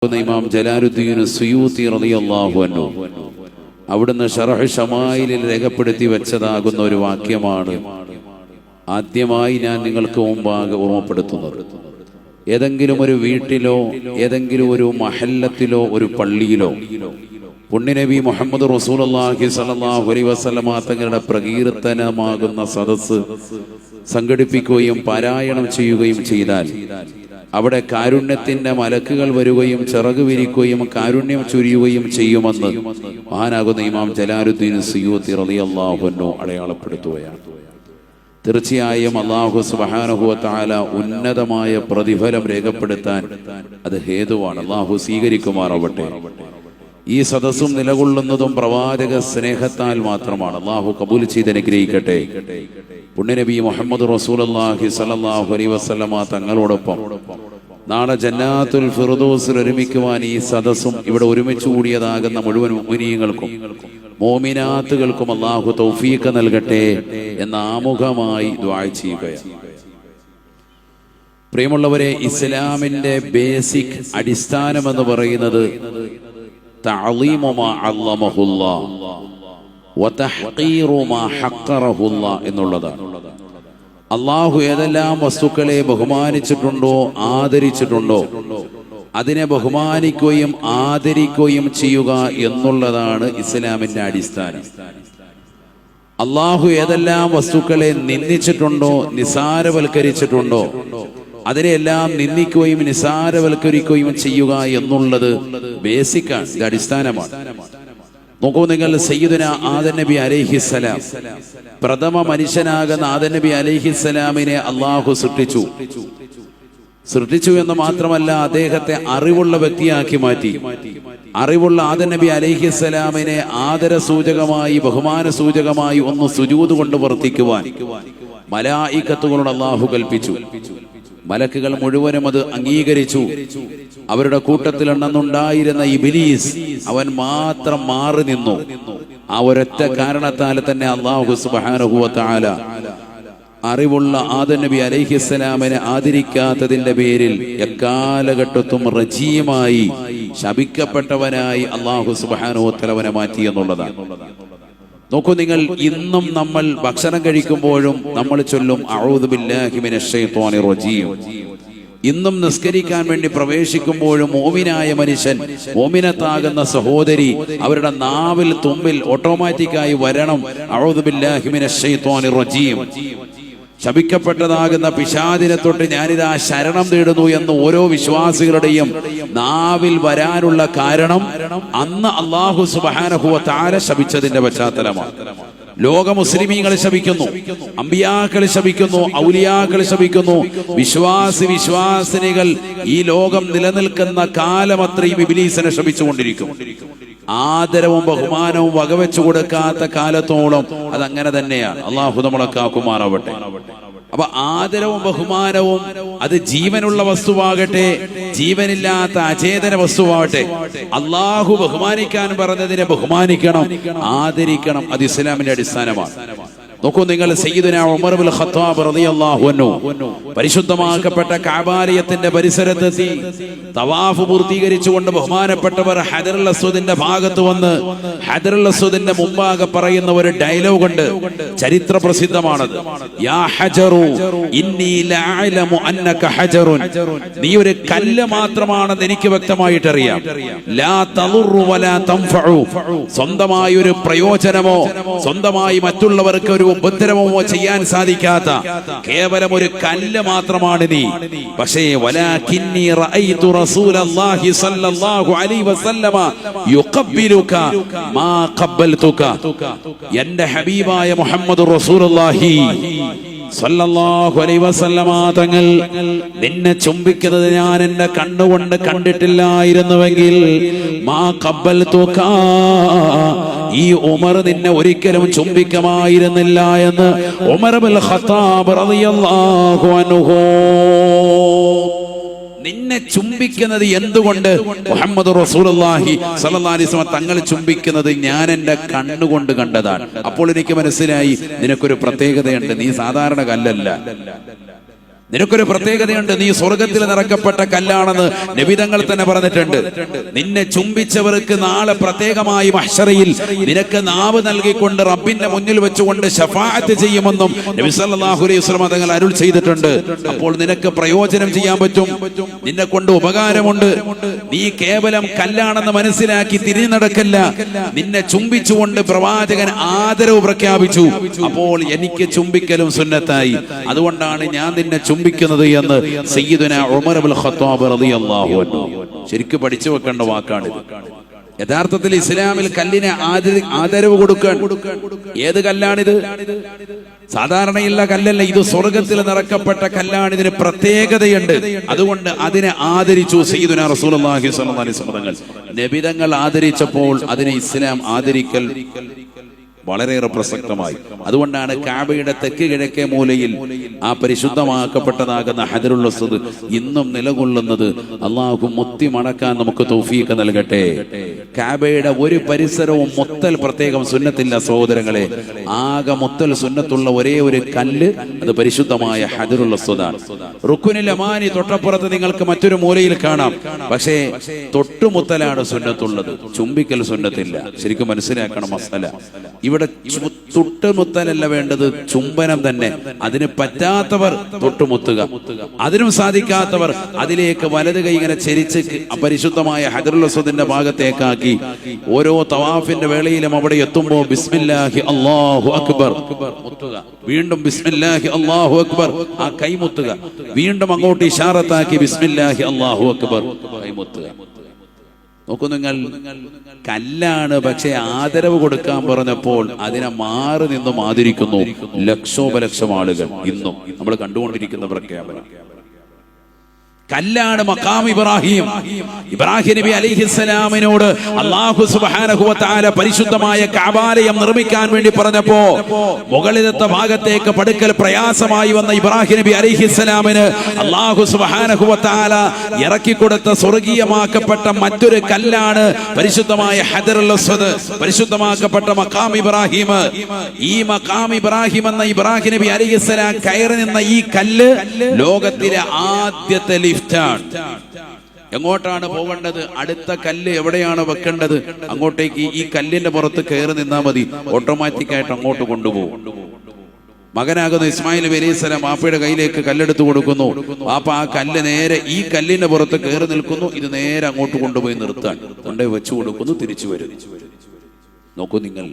ഇമാം ജലാലുദ്ദീൻ സുയൂത്തി റളിയല്ലാഹു അൻഹു അവിടുന്ന് ശറഹ് ശമായിലിൽ രേഖപ്പെടുത്തി വെച്ചതാകുന്ന ഒരു വാക്യമാണ് ആദ്യമായി ഞാൻ നിങ്ങൾക്ക് മുമ്പാകെ ഓർമ്മപ്പെടുത്തുന്നത്. ഏതെങ്കിലും ഒരു വീട്ടിലോ ഏതെങ്കിലും ഒരു മഹല്ലത്തിലോ ഒരു പള്ളിയിലോ പുണ്യനബി മുഹമ്മദ് റസൂലുള്ളാഹി സ്വല്ലല്ലാഹു അലൈഹി വസല്ലമ തങ്ങളുടെ പ്രകീർത്തനമാകുന്ന സദസ്സ് സംഘടിപ്പിക്കുകയും പാരായണം ചെയ്യുകയും ചെയ്താൽ അവിടെ കാരുണ്യത്തിന്റെ മലക്കുകൾ വരികയും ചിറക് വിരിക്കുകയും കാരുണ്യം ചൊരിയുകയും ചെയ്യുമെന്ന് മഹാനാകുന്ന ഇമാം ജലാലുദ്ദീൻ സുയൂത്തി റളിയല്ലാഹു അൻഹു അടയാളപ്പെടുത്തുകയാണ്. തീർച്ചയായും അല്ലാഹു സുബ്ഹാനഹു വ തആല ഉന്നതമായ പ്രതിഫലം രേഖപ്പെടുത്താൻ അത് ഹേതുവാണ്. അല്ലാഹു സ്വീകരിക്കുമാറാവട്ടെ. ഈ സദസ്സും നിലകൊള്ളുന്നതും പ്രവാചക സ്നേഹത്താൽ മാത്രമാണ്. അല്ലാഹു കബൂൽ ചെയ്ത് അനുഗ്രഹിക്കട്ടെ. പുണ്യനബി മുഹമ്മദ് റസൂലുള്ളാഹി സ്വല്ലല്ലാഹു അലൈഹി വസല്ലമ തങ്ങളോടൊപ്പം നാളെ ജന്നാത്തുൽ ഫിർദൗസിൽ ഒരുമിക്കുവാൻ ഈ സദസ്സും ഇവിടെ ഒരുമിച്ച് കൂടിയതാകുന്ന മുഴുവൻ മുഅ്മിനീങ്ങൾക്കും മോമിനാത്തുകൾക്കും അല്ലാഹു തൗഫീഖ് നൽകട്ടെ എന്ന് ആമുഖമായി ദുആ ചെയ്യുകയാണ്. പ്രിയമുള്ളവരെ, ഇസ്ലാമിന്റെ ബേസിക് അടിസ്ഥാനം എന്ന് പറയുന്നത് തഅളീമു മാ അല്ലമഹുല്ലാഹ് വതഹ്ഖീറു മാ ഹഖറഹുല്ലാഹ് എന്നുള്ളതാണ്. അല്ലാഹു ഏതെല്ലാം വസ്തുക്കളെ ബഹുമാനിച്ചിട്ടുണ്ടോ ആദരിച്ചിട്ടുണ്ടോ അതിനെ ബഹുമാനിക്കുകയും ആദരിക്കുകയും ചെയ്യുക എന്നുള്ളതാണ് ഇസ്ലാമിന്റെ അടിസ്ഥാനം. അല്ലാഹു ഏതെല്ലാം വസ്തുക്കളെ നിന്ദിച്ചിട്ടുണ്ടോ നിസാരവൽക്കരിച്ചിട്ടുണ്ടോ അതിനെല്ലാം നിന്ദിക്കുകയും നിസാരവൽക്കരിക്കുകയും ചെയ്യുക എന്നുള്ളത് ബേസിക്കാണ്, ഇത് അടിസ്ഥാനമാണ്. നോക്കൂ നിങ്ങൾ, സയ്യിദുനാ ആദം നബി അലൈഹിസ്സലാം, പ്രഥമ മനുഷ്യനാകുന്ന ആദം നബി അലൈഹിസ്സലാമിനെ അല്ലാഹു സൃഷ്ടിച്ചു എന്ന് മാത്രമല്ല, അദ്ദേഹത്തെ അറിവുള്ള വ്യക്തിയാക്കി മാറ്റി. അറിവുള്ള ആദം നബി അലൈഹിസ്സലാമിനെ ആദര സൂചകമായി ബഹുമാന സൂചകമായി ഒന്ന് സുജൂദ് കൊണ്ട് വർത്തിക്കുവാൻ മലായികത്തുകളോട് അല്ലാഹു കൽപ്പിച്ചു. മലക്കുകൾ മുഴുവനും അത് അംഗീകരിച്ചു. അവരുടെ കൂട്ടത്തിൽ അന്നുണ്ടായിരുന്ന ഇബ്ലീസ്, അവൻ മാത്രം മാറി നിന്നു. ആ ഒരൊറ്റ കാരണത്താൽ തന്നെ അല്ലാഹു സുബ്ഹാനഹു വ തആല അറിവുള്ള ആദം നബി അലൈഹിസ്സലാമിനെ ആദരിക്കാത്തതിന്റെ പേരിൽ എക്കാലഘട്ടത്തും റജീമായി ശപിക്കപ്പെട്ടവനായി അല്ലാഹു സുബ്ഹാനഹു വ തആല അവനെ മാറ്റി എന്നുള്ളതാണ്. നോക്കൂ നിങ്ങൾ, ഇന്നും നമ്മൾ ഭക്ഷണം കഴിക്കുമ്പോഴും നമ്മൾ ചൊല്ലും അഊദു ബില്ലാഹി മിനശ് ശൈത്വാനിർ റജീം. ഇന്നും നിസ്കരിക്കാൻ വേണ്ടി പ്രവേശിക്കുമ്പോഴും മോമിനായ മനുഷ്യൻ, മോമിനത്താകുന്ന സഹോദരി അവരുടെ നാവിൽ തുമ്പിൽ ഓട്ടോമാറ്റിക്കായി വരണം അഊദു ബില്ലാഹി മിനശ് ശൈത്വാനിർ റജീം. ശപിക്കപ്പെട്ടതാകുന്ന പിശാചിനെ തൊട്ട് ഞാനിതാ ശരണം തേടുന്നു എന്ന് ഓരോ വിശ്വാസികളുടെയും നാവിൽ വരാനുള്ള കാരണം അന്ന് അല്ലാഹു സുബ്ഹാനഹു വ തആല ശപിച്ചതിന്റെ പശ്ചാത്തലമാണ്. ലോക മുസ്ലിമീങ്ങൾ ശപിക്കുന്നു, അമ്പിയാക്കൾ ശപിക്കുന്നു, ഔലിയാക്കൾ ശപിക്കുന്നു. വിശ്വാസിനികൾ ഈ ലോകം നിലനിൽക്കുന്ന കാലമത്രയും ഇബ്ലീസിനെ ശപിച്ചുകൊണ്ടിരിക്കും. ആദരവും ബഹുമാനവും വകവെച്ചു കൊടുക്കാത്ത കാലത്തോളം അതങ്ങനെ തന്നെയാണ്. അല്ലാഹു നമ്മളെ കാക്കുമാറാവട്ടെ. അപ്പൊ ആദരവും ബഹുമാനവും അത് ജീവനുള്ള വസ്തുവാകട്ടെ ജീവനില്ലാത്ത അചേതന വസ്തുവാകട്ടെ, അല്ലാഹു ബഹുമാനിക്കാൻ പറഞ്ഞതിനെ ബഹുമാനിക്കണം, ആദരിക്കണം. അത് ഇസ്ലാമിന്റെ അടിസ്ഥാനമാണ്. നോക്കൂ നിങ്ങൾ, സയ്യിദുനാ ഉമർ ഇബ്നുൽ ഖത്താബ് റളിയല്ലാഹു അൻഹു പരിശുദ്ധമാക്കപ്പെട്ട കഅബാലയത്തിന്റെ പരിസരത്തെത്തി തവാഫ് പൂർത്തീകരിച്ചുകൊണ്ട് ബഹുമാനപ്പെട്ടവർ ഹജറുൽ അസ്വദിന്റെ ഭാഗത്ത് വന്ന് ഹജറുൽ അസ്വദിന്റെ മുമ്പാകെ പറയുന്ന ഒരു ഡയലോഗ് ഉണ്ട്, ചരിത്ര പ്രസിദ്ധമാണത്. യാ ഹജറു ഇന്നി ലഅലമു അന്നക ഹജറുൻ, നീ ഒരു കല്ല് മാത്രമാണെന്ന് എനിക്ക് വ്യക്തമായിട്ട് അറിയാം. ലാ തളുറു വലാ തൻഫഉ, സ്വന്തമായി ഒരു പ്രയോജനമോ സ്വന്തമായി മറ്റുള്ളവർക്ക് ഒരു ഉപദ്രവമോ ചെയ്യാൻ സാധിക്കാത്ത കേവലം ഒരു കല്ല് മാത്രമാണ് നീ. പക്ഷേ വലാകിന്നി റഅയ്തു റസൂലല്ലാഹി സ്വല്ലല്ലാഹു അലൈഹി വസല്ലമ യുഖബ്ബിലുക മാ ഖബ്ബൽതുക, എൻ്റെ ഹബീബായ മുഹമ്മദ് റസൂലുള്ളാഹി സ്വല്ലല്ലാഹു അലൈഹി വസല്ലമ തങ്ങൾ നിന്നെ ചുംബിക്കുന്നത് ഞാൻ എന്റെ കണ്ണുകൊണ്ട് കണ്ടിട്ടില്ലായിരുന്നുവെങ്കിൽ മാ ഖബ്ബൽതുക, ഈ ഉമർ നിന്നെ ഒരിക്കലും ചുംബിക്കുമായിരുന്നില്ല എന്ന് ഉമർ ഇബ്നുൽ ഖത്താബ് റളിയല്ലാഹു അൻഹു. നിന്നെ ചുംബിക്കുന്നത് എന്തുകൊണ്ട്? മുഹമ്മദ് റസൂലുള്ളാഹി സ്വല്ലല്ലാഹു അലൈഹി വസല്ലം തങ്ങൾ ചുംബിക്കുന്നത് ഞാൻ എൻ്റെ കണ്ണുകൊണ്ട് കണ്ടതാണ്. അപ്പോൾ എനിക്ക് മനസ്സിലായി നിനക്കൊരു പ്രത്യേകതയുണ്ട്, നീ സാധാരണ കല്ലല്ല. നിനക്കൊരു പ്രത്യേകതയുണ്ട്, നീ സ്വർഗത്തിൽ നിറക്കപ്പെട്ട കല്ലാണെന്ന് നബിതങ്ങൾ തന്നെ പറഞ്ഞിട്ടുണ്ട്. നിന്നെ ചുംബിച്ചവർക്ക് നാളെ പ്രത്യേകമായി മഹ്ശറയിൽ നിനക്ക് നാവ് നൽകിക്കൊണ്ട് റബ്ബിന്റെ മുന്നിൽ വെച്ചുകൊണ്ട് ശഫാഅത്ത് ചെയ്യുമെന്നും നബി സല്ലല്ലാഹു അലൈഹി വസല്ലം തങ്ങൾ അരുൾ ചെയ്തിട്ടുണ്ട്. അപ്പോൾ നിനക്ക് പ്രയോജനം ചെയ്യാൻ പറ്റും, നിന്നെ കൊണ്ട് ഉപകാരമുണ്ട്. നീ കേവലം കല്ലാണെന്ന് മനസ്സിലാക്കി തിരിഞ്ഞു നടക്കല്ല. നിന്നെ ചുംബിച്ചുകൊണ്ട് പ്രവാചകൻ ആദരവ് പ്രഖ്യാപിച്ചു. അപ്പോൾ എനിക്ക് ചുംബിക്കലും സുന്നത്തായി. അതുകൊണ്ടാണ് ഞാൻ നിന്നെ ചുംബിക്കുന്നത് എന്ന് സയ്യിദുനാ ഉമർ ഇബ്നുൽ ഖത്താബ് റളിയല്ലാഹു അൻഹു. ശരിക്കും പഠിച്ചു വെക്കേണ്ട വാക്കാണിത്. യഥാർത്ഥത്തിൽ ഇസ്ലാമിൽ കല്ലിനെ ആദരവ് കൊടുക്കാൻ. ഏത് കല്ലാണിത്? സാധാരണയുള്ള കല്ലല്ല, ഇത് സ്വർഗത്തിൽ നിറക്കപ്പെട്ട കല്ലാണ്. ഇതിന് പ്രത്യേകതയുണ്ട്. അതുകൊണ്ട് അതിനെ ആദരിച്ചു സയ്യിദുനാ റസൂലുള്ളാഹി സ്വല്ലല്ലാഹു അലൈഹി വസല്ലം. നബിതങ്ങൾ ആദരിച്ചപ്പോൾ അതിനെ ഇസ്ലാം ആദരിക്കൽ വളരെയേറെ പ്രസക്തമായി. അതുകൊണ്ടാണ് കഅബയുടെ തെക്ക് കിഴക്കേ മൂലയിൽ ആ പരിശുദ്ധമാക്കപ്പെട്ടതാകുന്ന ഹജറുൽ അസ്വദ് ഇന്നും നിലകൊള്ളുന്നത്. അള്ളാഹു മുത്തി മടക്കാൻ നമുക്ക് തൗഫീഖ് നൽകട്ടെ. കഅബയുടെ ഒരു പരിസരവും മുത്തൽ പ്രത്യേകം സുന്നത്തില്ല സഹോദരങ്ങളെ. ആകെ മുത്തൽ സുന്നത്തുള്ള ഒരേ ഒരു കല്ല് അത് പരിശുദ്ധമായ ഹജറുൽ അസ്വദാണ്. റുക്നുൽ യമാനി തൊട്ടപ്പുറത്ത് നിങ്ങൾക്ക് മറ്റൊരു മൂലയിൽ കാണാം. പക്ഷേ തൊട്ടുമുത്തലാണ് സുന്നത്തുള്ളത്, ചുംബിക്കൽ സുന്നത്തില്ല. ശരിക്കും മനസ്സിലാക്കണം മസല. ഇവിടെ തൊട്ടുമുത്തലല്ല വേണ്ടത്, ചുംബനം തന്നെ. അതിന് പറ്റാത്തവർ തൊട്ടുമുത്തുക, അതിനും സാധിക്കാത്തവർ അതിലേക്ക് വലത് കൈ ഇങ്ങനെ ചെരിച്ച് പരിശുദ്ധമായ ഹജറുൽ അസ്വദിന്റെ ഭാഗത്തേക്കാക്കി ഓരോ തവാഫിന്റെ വേളയിലും അവിടെ എത്തുമ്പോ ബിസ്മില്ലാഹി അല്ലാഹു അക്ബർ മുത്തുക, വീണ്ടും ബിസ്മില്ലാഹി അല്ലാഹു അക്ബർ ആ കൈമുത്തുക, വീണ്ടും അങ്ങോട്ട് ഇശാറത്താക്കി ബിസ്മില്ലാഹി അല്ലാഹു അക്ബർ കൈമുത്തുക. നോക്കൂ നിങ്ങൾ, കല്ലാണ്, പക്ഷെ ആദരവ് കൊടുക്കാൻ പറഞ്ഞപ്പോൾ അതിനെ മാറി നിന്നും ആദരിക്കുന്നു ലക്ഷോപലക്ഷം ആളുകൾ. ഇന്നും നമ്മൾ കണ്ടുകൊണ്ടിരിക്കുന്ന പ്രഖ്യാപനം കല്ലാണ്. മഖാം ഇബ്രാഹിം, ഇബ്രാഹിം നബി അലൈഹിസ്സലാമിനോട് അല്ലാഹു സുബ്ഹാനഹു വ തആല പരിശുദ്ധമായ കഅബാലയം നിർമ്മിക്കാൻ വേണ്ടി പറഞ്ഞപ്പോ മുകളിലത്തെ ഭാഗത്തേക്ക് പടുക്കൽ പ്രയാസമായി വന്ന ഇബ്രാഹിം നബി അലൈഹിസ്സലാമിന് അല്ലാഹു സുബ്ഹാനഹു വ തആല ഇറക്കി കൊടുത്ത സ്വർഗീയമാക്കപ്പെട്ട മറ്റൊരു കല്ലാണ് പരിശുദ്ധമായ ഹജറുൽ അസ്വദ്, പരിശുദ്ധമാക്കപ്പെട്ട മഖാം ഇബ്രാഹിം. ഈ മഖാം ഇബ്രാഹിം എന്ന ഇബ്രാഹിം നബി അലൈഹിസ്സലാം കയറി നിന്ന ഈ കല്ല് ലോകത്തിലെ ആദ്യത്തെ ലിഫ്റ്റ്. എങ്ങോട്ടാണ് പോകേണ്ടത്? അടുത്ത കല്ല് എവിടെയാണ് വെക്കേണ്ടത് അങ്ങോട്ടേക്ക് ഈ കല്ലിന്റെ പുറത്ത് കയറി നിന്നാൽ മതി, ഓട്ടോമാറ്റിക്കായിട്ട് അങ്ങോട്ട് കൊണ്ടുപോകും. മകനാകുന്ന ഇസ്മായിൽ നബി അലൈഹിസ്സലാം വാപ്പയുടെ കയ്യിലേക്ക് കല്ലെടുത്ത് കൊടുക്കുന്നു. വാപ്പ ആ കല്ല് നേരെ ഈ കല്ലിന്റെ പുറത്ത് കയറി നിൽക്കുന്നു. ഇത് നേരെ അങ്ങോട്ട് കൊണ്ടുപോയി നിർത്താൻ കൊണ്ടുപോയി വെച്ചു കൊടുക്കുന്നു, തിരിച്ചു വരും. നോക്കൂ നിങ്ങൾ,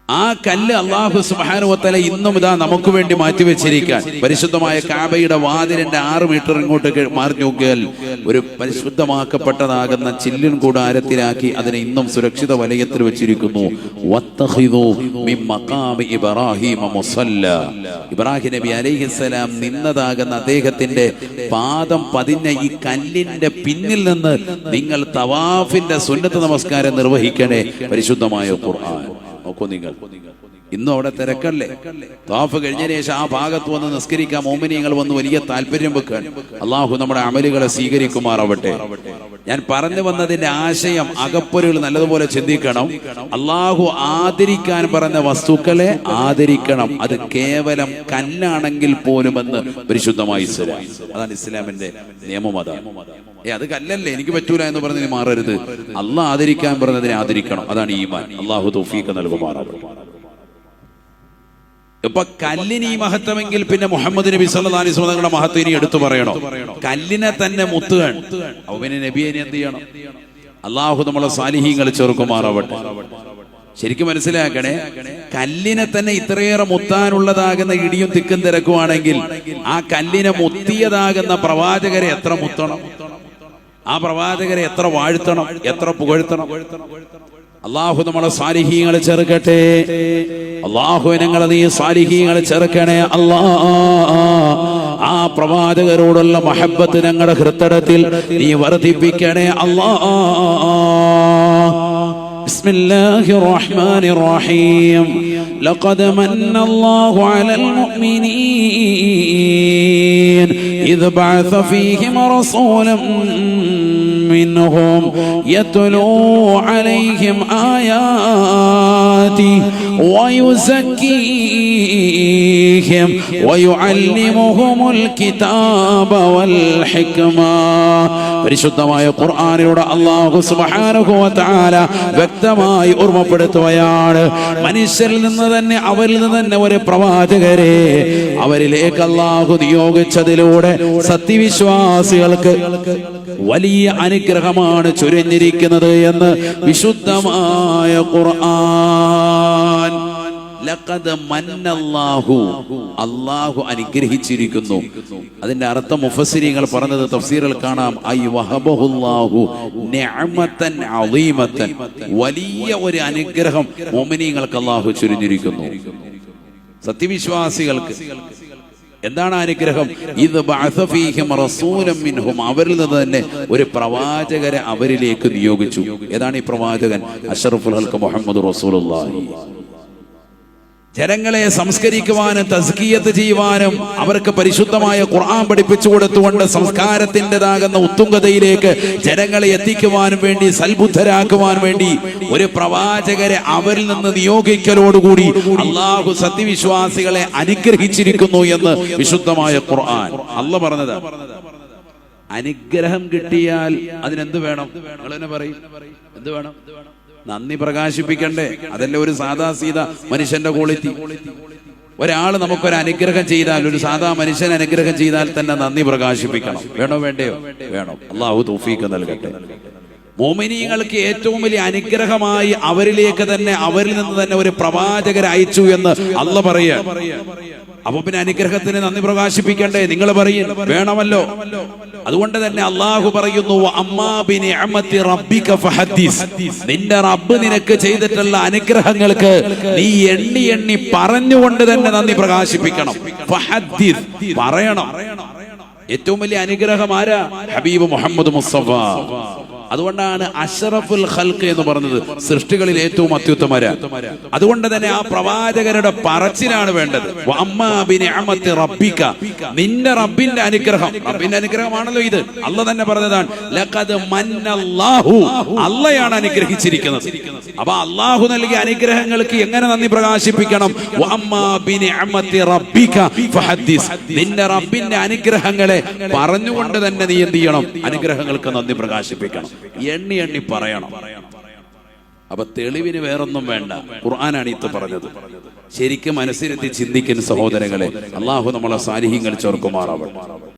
ആ കല്ല് അല്ലാഹു സുബ്ഹാനഹു വ തആല ഇന്നും ഇതാ നമുക്ക് വേണ്ടി മാറ്റിവെച്ചിരിക്കാൻ. പരിശുദ്ധമായ കഅബയുടെ വാതിലിന്റെ 6 മീറ്റർ ഇങ്ങോട്ട് മാറി നോക്കിയാൽ ഒരു പരിശുദ്ധമാക്കപ്പെട്ടതാകുന്ന ചില്ലിൻ കൂടാരത്തിലാക്കി അതിനെ ഇന്നും സുരക്ഷിത വലയത്തിൽ വെച്ചിരിക്കുന്നു. വത്തഖിദു മിൻ മഖാമി ഇബ്രാഹിം മുസല്ല. ഇബ്രാഹിം നബി അലൈഹിസ്സലാം നിന്നതാകുന്ന അദ്ദേഹത്തിന്റെ പാദം പതിഞ്ഞ ഈ കല്ലിന്റെ പിന്നിൽ നിന്ന് നിങ്ങൾ തവാഫിന്റെ സുന്നത്ത് നമസ്കാരം നിർവഹിക്കണേ. പരിശുദ്ധമായ ഖുർആൻ. നോക്കൂ നിങ്ങൾ, ഇന്നും അവിടെ തിരക്കല്ലേ? തവാഫ് കഴിഞ്ഞതിന് ശേഷം ആ ഭാഗത്ത് വന്ന് നിസ്കരിക്കാൻ മോമിനിയങ്ങൾ വന്ന് വലിയ താല്പര്യം വെക്കാൻ. അള്ളാഹു നമ്മുടെ അമലുകളെ സ്വീകരിക്കുമാറാവട്ടെ. ഞാൻ പറഞ്ഞു വന്നതിന്റെ ആശയം അകപ്പൊരുകൾ നല്ലതുപോലെ ചിന്തിക്കണം. അള്ളാഹു ആദരിക്കാൻ പറഞ്ഞ വസ്തുക്കളെ ആദരിക്കണം. അത് കേവലം കല്ലാണെങ്കിൽ പോലുമെന്ന് പരിശുദ്ധമായ ഇസ്ലാം. അതാണ് ഇസ്ലാമിന്റെ നിയമം. അതാണ് അത് കല്ലല്ലേ, എനിക്ക് പറ്റൂല എന്ന് പറഞ്ഞതിന് മാറരുത്. അള്ളാഹ് ആദരിക്കാൻ പറഞ്ഞതിനെ ആദരിക്കണം. അതാണ് ഈമാൻ. അള്ളാഹു തൗഫീഖ് നൽകുമാറാവട്ടെ. ഇപ്പൊ കല്ലിന് ഈ മഹത്വമെങ്കിൽ പിന്നെ മുഹമ്മദ് നബി സല്ലല്ലാഹു അലൈഹി വസല്ലം തങ്ങളുടെ മഹത്വം ഇനി എടുത്തു പറയണോ? കല്ലിനെ തന്നെ മുത്തുകയാണ്. അപ്പൊ പിന്നെ നബിയെ എന്ത് ചെയ്യണം? അള്ളാഹു നമ്മളെ സാലിഹീങ്ങൾ ചേർക്കുമാറാവട്ടെ. ശരിക്കും മനസ്സിലാക്കണേ, കല്ലിനെ തന്നെ ഇത്രയേറെ മുത്താനുള്ളതാകുന്ന ഇടിയും തിക്കും തിരക്കുവാണെങ്കിൽ ആ കല്ലിനെ മുത്തിയതാകുന്ന പ്രവാചകരെ എത്ര മുത്തണം, ആ പ്രവാചകരെ എത്ര വാഴ്ത്തണം, എത്ര പുകഴ്ത്തണം. അള്ളാഹു നമ്മളെ സാലിഹീങ്ങളെ ചേർക്കട്ടെ. അള്ളാഹു ഞങ്ങളെ നീ സാലിഹീങ്ങളെ ചേർക്കണേ. ആ പ്രവാചകരോടുള്ള മഹബ്ബത്ത് ഞങ്ങളുടെ ഹൃദയത്തിൽ നീ വർദ്ധിപ്പിക്കണേ. ബിസ്മില്ലാഹിർ റഹ്മാനിർ റഹീം. ലഖദ് മന്ന അല്ലാഹു അലൽ മുഅ്മിനീൻ ഇദ് ബഅസ ഫീഹിം റസൂലൻ منهم يتلو عليهم آياته ويزكيهم ويعلمهم الكتاب والحكمة. പരിശുദ്ധമായ ഖുർആനിലൂടെ അല്ലാഹു സുബ്ഹാനഹു വ തആല വ്യക്തമായി ഓർമ്മപ്പെടുത്തുകയാണ്, മനുഷ്യരിൽ നിന്ന് തന്നെ അവരിൽ നിന്ന് തന്നെ ഒരു പ്രവാചകരെ അവരിലേക്ക് അല്ലാഹു നിയോഗിച്ചതിലൂടെ സത്യവിശ്വാസികൾക്ക് വലിയ അനുഗ്രഹമാണ് ചൊരിഞ്ഞിരിക്കുന്നത് എന്ന് വിശുദ്ധമായ ഖുർആൻ. ലഖദ് മന്നല്ലാഹു, അല്ലാഹു അനുഗ്രഹിച്ചിരിക്കുന്നു. അതിന്റെ അർത്ഥം മുഫസ്സിരീങ്ങൾ പറഞ്ഞത് തഫ്സീറിൽ കാണാം, ഐ വഹബഹുല്ലാഹു നിഅമതൻ അളീമതൻ, വലിയ ഒരു അനുഗ്രഹം മുഅ്മിനീങ്ങൾക്ക് അല്ലാഹു ചൊരിഞ്ഞിരിക്കുന്നു. സത്യവിശ്വാസികൾക്ക് എന്താണ് അനുഗ്രഹം? ഇത് ബഅസ ഫീഹിം റസൂലൻ മിൻഹും, അവരിൽ നിന്ന് തന്നെ ഒരു പ്രവാചകരെ അവരിലേക്ക് നിയോഗിച്ചു. ഏതാണ് ഈ പ്രവാചകൻ? അഷ്റഫുൽ ഖൽഖ് മുഹമ്മദ് റസൂലുള്ളാഹി. ജനങ്ങളെ സംസ്കരിക്കുവാനും തസ്കിയത്ത് ചെയ്യുവാനും അവർക്ക് പരിശുദ്ധമായ ഖുർആൻ പഠിപ്പിച്ചു കൊടുത്തുകൊണ്ട് സംസ്കാരത്തിൻ്റെതാകുന്ന ഉത്തുംഗതയിലേക്ക് ജനങ്ങളെ എത്തിക്കുവാനും വേണ്ടി, സൽബുദ്ധരാക്കുവാൻ വേണ്ടി ഒരു പ്രവാചകരെ അവരിൽ നിന്ന് നിയോഗിക്കലോടുകൂടി അല്ലാഹു സത്യവിശ്വാസികളെ അനുഗ്രഹിച്ചിരിക്കുന്നു എന്ന് വിശുദ്ധമായ ഖുർആൻ. അല്ലാഹു പറഞ്ഞത് അനുഗ്രഹം കിട്ടിയാൽ അതിനെന്ത് വേണം? നിങ്ങൾ തന്നെ പറയും, എന്ത് വേണം? നന്ദി പ്രകാശിപ്പിക്കണ്ടേ? അതല്ലേ ഒരു സാധാ സീത മനുഷ്യന്റെ ക്വാളിറ്റി. ഒരാൾ നമുക്കൊരു അനുഗ്രഹം ചെയ്താൽ, ഒരു സാധാ മനുഷ്യൻ അനുഗ്രഹം ചെയ്താൽ തന്നെ നന്ദി പ്രകാശിപ്പിക്കണം. വേണോ വേണ്ടയോ? വേണം. അല്ലാഹു തൗഫീഖ് നൽകട്ടെ. മുഅ്മിനീങ്ങൾക്ക് ഏറ്റവും വലിയ അനുഗ്രഹമായി അവരിലേക്ക് തന്നെ, അവരിൽ നിന്ന് തന്നെ ഒരു പ്രവാചകരെ അയച്ചു എന്ന് അല്ലാഹു പറയുക. അപ്പൊ പിന്നെ അനുഗ്രഹത്തിന് നന്ദി പ്രകാശിപ്പിക്കണ്ടേ? നിങ്ങൾ പറയും, വേണമല്ലോ. അതുകൊണ്ട് തന്നെ അല്ലാഹു പറയുന്നു, അമ്മാ ബിനിഅമതി റബ്ബിക ഫഹദ്ദിസ്, നിന്റെ റബ്ബ് നിനക്ക് ചെയ്തിട്ടുള്ള അനുഗ്രഹങ്ങൾക്ക് നീ എണ്ണി എണ്ണി പറഞ്ഞുകൊണ്ട് തന്നെ നന്ദി പ്രകാശിപ്പിക്കണം. ഫഹദ്ദിസ്, പറയണം. ഏറ്റവും വലിയ അനുഗ്രഹം ആരാ? ഹബീബ് മുഹമ്മദ് മുസ്തഫ. അതുകൊണ്ടാണ് അഷ്റഫുൽ ഖൽഖ് എന്ന് പറഞ്ഞത്, സൃഷ്ടികളിൽ ഏറ്റവും അത്യുത്തമരാ. അതുകൊണ്ട് തന്നെ ആ പ്രവാചകരുടെ പറച്ചിലാണ് വേണ്ടത്. വഅമ്മാ ബിനിഅമതി റബ്ബിക, നിന്റെ റബ്ബിന്റെ അനുഗ്രഹം. റബ്ബിന്റെ അനുഗ്രഹമാണല്ലോ ഇത്. അല്ലാഹു തന്നെ പറഞ്ഞതാണ്, ലഖദ് മന്നല്ലാഹു, അല്ലാഹയാണ് അനുഗ്രഹിച്ചിരിക്കുന്നത്. അപ്പൊ അല്ലാഹു നൽകിയ അനുഗ്രഹങ്ങൾക്ക് എങ്ങനെ നന്ദി പ്രകാശിപ്പിക്കണം? വഅമ്മാ ബിനിഅമതി റബ്ബിക ഫഹദ്ദിസ്, നിന്റെ റബ്ബിന്റെ അനുഗ്രഹങ്ങളെ പറഞ്ഞുകൊണ്ട് തന്നെ നീ എന്ത് ചെയ്യണം? അനുഗ്രഹങ്ങൾക്ക് നന്ദി പ്രകാശിപ്പിക്കണം. എണ്ണി എണ്ണി പറയണം. അപ്പൊ തെളിവിന് വേറൊന്നും വേണ്ട, ഖുർആനാണ് ഇത് പറഞ്ഞത്. ശരിക്കും മനസ്സിരുത്തി ചിന്തിക്കുന്ന സഹോദരങ്ങളെ, അല്ലാഹു നമ്മളെ സാലിഹീങ്ങൾ ചേർക്കുമാറാവട്ടെ.